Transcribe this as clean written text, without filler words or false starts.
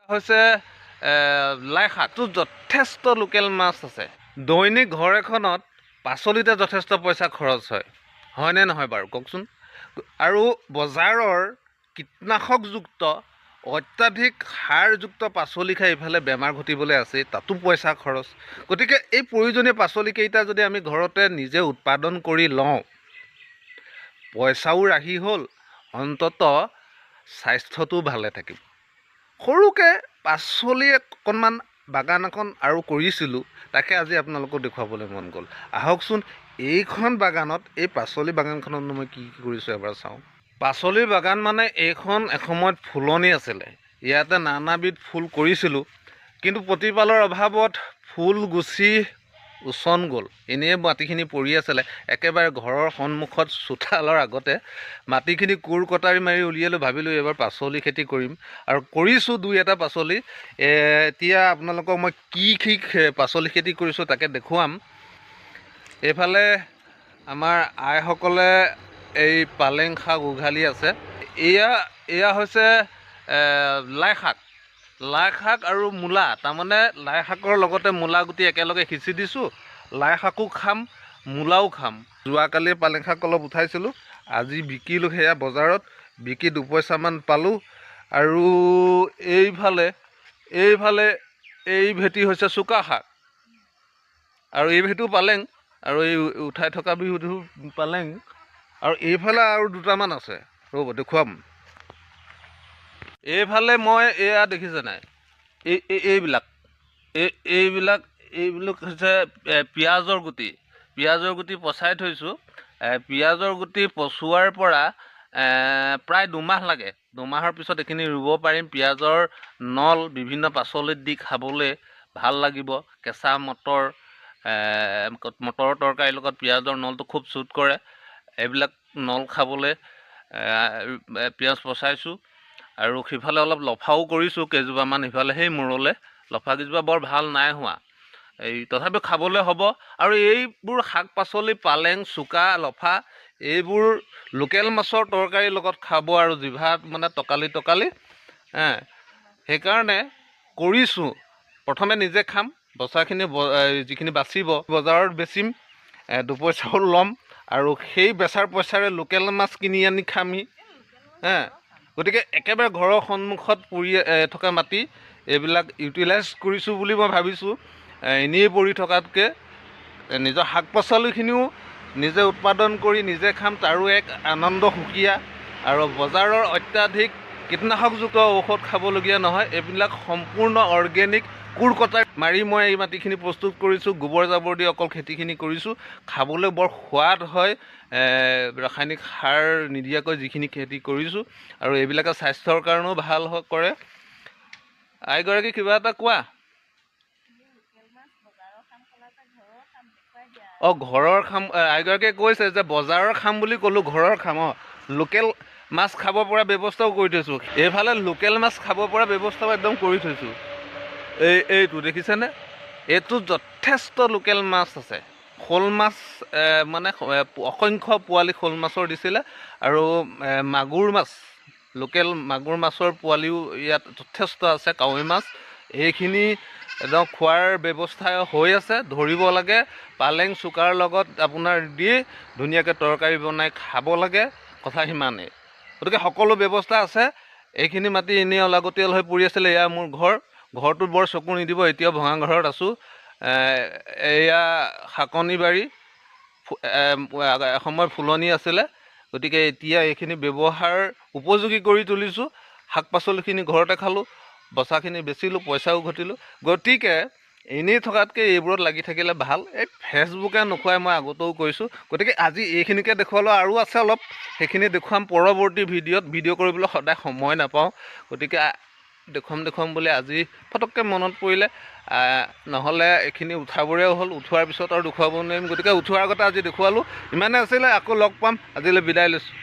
হৈছে লাই শাকটো যথেষ্ট লোকেল মাছ আছে। দৈনিক ঘৰ এখনত পাচলিতে যথেষ্ট পইচা খৰচ হয়, হয়নে নহয় বাৰু কওকচোন? আৰু বজাৰৰ কীটনাশকযুক্ত অত্যাধিক সাৰযুক্ত পাচলি খাই ইফালে বেমাৰ ঘটিবলৈ আছে, তাতো পইচা খৰচ। গতিকে এই প্ৰয়োজনীয় পাচলিকেইটা যদি আমি ঘৰতে নিজে উৎপাদন কৰি লওঁ, পইচাও ৰাহি হ'ল, অন্ততঃ স্বাস্থ্যটো ভালে থাকিব। সৰুকৈ পাচলি অকণমান বাগান এখন আৰু কৰিছিলোঁ, তাকে আজি আপোনালোকক দেখুৱাবলৈ মন গ'ল। আহকচোন এইখন বাগানত, এই পাচলি বাগানখনত মই কি কৰিছোঁ এবাৰ চাওঁ। পাচলিৰ বাগান মানে এইখন এসময়ত ফুলনি আছিলে, ইয়াতে নানাবিধ ফুল কৰিছিলোঁ, কিন্তু প্ৰতিপালৰ অভাৱত ফুল গুচি উচন গ'ল, এনেই মাটিখিনি পৰি আছিলে। একেবাৰে ঘৰৰ সন্মুখত চোতালৰ আগতে মাটিখিনি কোৰ কটাৰী মাৰি উলিয়ালোঁ, ভাবিলোঁ এইবাৰ পাচলি খেতি কৰিম, আৰু কৰিছোঁ দুই এটা পাচলি। এতিয়া আপোনালোকক মই কি পাচলি খেতি কৰিছোঁ তাকে দেখুৱাম। এইফালে আমাৰ আইসকলে এই পালেং শাক উঘালি আছে। এয়া হৈছে লাই শাক। লাই শাক আৰু মূলা, তাৰমানে লাই শাকৰ লগতে মূলা গুটি একেলগে সিঁচি দিছোঁ। লাই শাকো খাম, মূলাও খাম। যোৱাকালি পালেং শাক অলপ উঠাইছিলোঁ, আজি বিকিলোঁ সেয়া বজাৰত, বিকি দুপইচামান পালোঁ। আৰু এইফালে এই ভেটি হৈছে চুকা শাক, আৰু এই ভেটিও পালেং, আৰু এই উঠাই থকা বিহুটো পালেং। আৰু এইফালে আৰু দুটামান আছে, ৰ'ব দেখুৱাম। এইফালে মই এয়া দেখিছে নাই, এইবিলাক হৈছে পিঁয়াজৰ গুটি। পিঁয়াজৰ গুটি পচাই থৈছোঁ। পিঁয়াজৰ গুটি পচোৱাৰ পৰা প্ৰায় 2 মাহ লাগে। 2 মাহৰ পিছত এইখিনি ৰুব পাৰিম। পিঁয়াজৰ নল বিভিন্ন পাচলিত দি খাবলৈ ভাল লাগিব। কেঁচা মটৰৰ তৰকাৰীৰ লগত পিঁয়াজৰ নলটো খুব চুট কৰে। এইবিলাক নল খাবলৈ পিঁয়াজ পচাইছোঁ। আৰু সিফালে অলপ লফাও কৰিছোঁ কেইজোপামান, সিফালে সেই মূৰলৈ। লফা কেইজোপা বৰ ভাল নাই হোৱা, তথাপিও খাবলৈ হ'ব। আৰু এইবোৰ শাক পাচলি পালেং, চুকা, লফা, এইবোৰ লোকেল মাছৰ তৰকাৰীৰ লগত খাব আৰু জিভাত মানে টকালি। সেইকাৰণে কৰিছোঁ। প্ৰথমে নিজে খাম, বচাখিনি যিখিনি বাচিব বজাৰত বেচিম, 2 পইচাও ল'ম, আৰু সেই বেচাৰ পইচাৰে লোকেল মাছ কিনি আনি খামহি। গতিকে একেবাৰে ঘৰৰ সন্মুখত পৰি থকা মাটি, এইবিলাক ইউটিলাইজ কৰিছোঁ বুলি মই ভাবিছোঁ। এনেই পৰি থকাতকৈ নিজৰ শাক পাচলিখিনিও নিজে উৎপাদন কৰি নিজে খাম, তাৰো এক আনন্দ সুকীয়া। আৰু বজাৰৰ অত্যাধিক কীটনাশকযুক্ত ঔষধ খাবলগীয়া নহয়, এইবিলাক সম্পূৰ্ণ অৰ্গেনিক কোৰ কটাৰী মাৰি মই এই মাটিখিনি প্ৰস্তুত কৰিছোঁ। গোবৰ জাবৰ দি অকল খেতিখিনি কৰিছোঁ, খাবলৈ বৰ সোৱাদ হয়, ৰাসায়নিক সাৰ নিদিয়াকৈ যিখিনি খেতি কৰিছোঁ। আৰু এইবিলাকে স্বাস্থ্যৰ কাৰণেও ভাল কৰে। আইগৰাকী কিবা এটা কোৱা। ঘৰৰ খাম, আইগৰাকীয়ে কৈছে যে বজাৰৰ খাম বুলি ক'লোঁ, ঘৰৰ খাম। লোকেল মাছ খাব পৰা ব্যৱস্থাও কৰি থৈছোঁ। এইফালে লোকেল মাছ খাব পৰা ব্যৱস্থাও একদম কৰি থৈছোঁ। এইটো দেখিছেনে? এইটো যথেষ্ট লোকেল মাছ আছে। শ'ল মাছ মানে অসংখ্য পোৱালি শ'ল মাছৰ দিছিলে, আৰু মাগুৰ মাছ, লোকেল মাগুৰ মাছৰ পোৱালিও ইয়াত যথেষ্ট আছে। কাৱৈ মাছ, এইখিনি একদম খোৱাৰ ব্যৱস্থা হৈ আছে। ধৰিব লাগে, পালেং চুকাৰ লগত আপোনাৰ দি ধুনীয়াকৈ তৰকাৰী বনাই খাব লাগে, কথা সিমানেই। গতিকে সকলো ব্যৱস্থা আছে। এইখিনি মাটি এনেই অলাগতিয়াল হৈ পৰি আছিলে। এয়া মোৰ ঘৰটোত বৰ চকু নিদিব, এতিয়াও ভঙা ঘৰত আছোঁ। এয়া শাকনি বাৰী, এসময় ফুলনি আছিলে। গতিকে এতিয়া এইখিনি ব্যৱহাৰ উপযোগী কৰি তুলিছোঁ। শাক পাচলিখিনি ঘৰতে খালোঁ, বচাখিনি বেচিলোঁ, পইচাও ঘটিলোঁ। গতিকে এনেই থকাতকৈ এইবোৰত লাগি থাকিলে ভাল। এই ফেচবুকে নোখোৱাই মই আগতেও কৈছোঁ। গতিকে আজি এইখিনিকে দেখুৱালোঁ, আৰু আছে অলপ, সেইখিনি দেখুৱাম পৰৱৰ্তী ভিডিঅ' কৰিবলৈ সদায় সময় নাপাওঁ। গতিকে দেখুৱাম বুলি আজি ফটককৈ মনত পৰিলে, নহ'লে এইখিনি উঠাবৰেও হ'ল। উঠোৱাৰ পিছত আৰু দেখুৱাব নোৱাৰিম, গতিকে উঠোৱাৰ আগতে আজি দেখুৱালোঁ। ইমানে আছিলে, আকৌ লগ পাম। আজিলৈ বিদায় লৈছোঁ।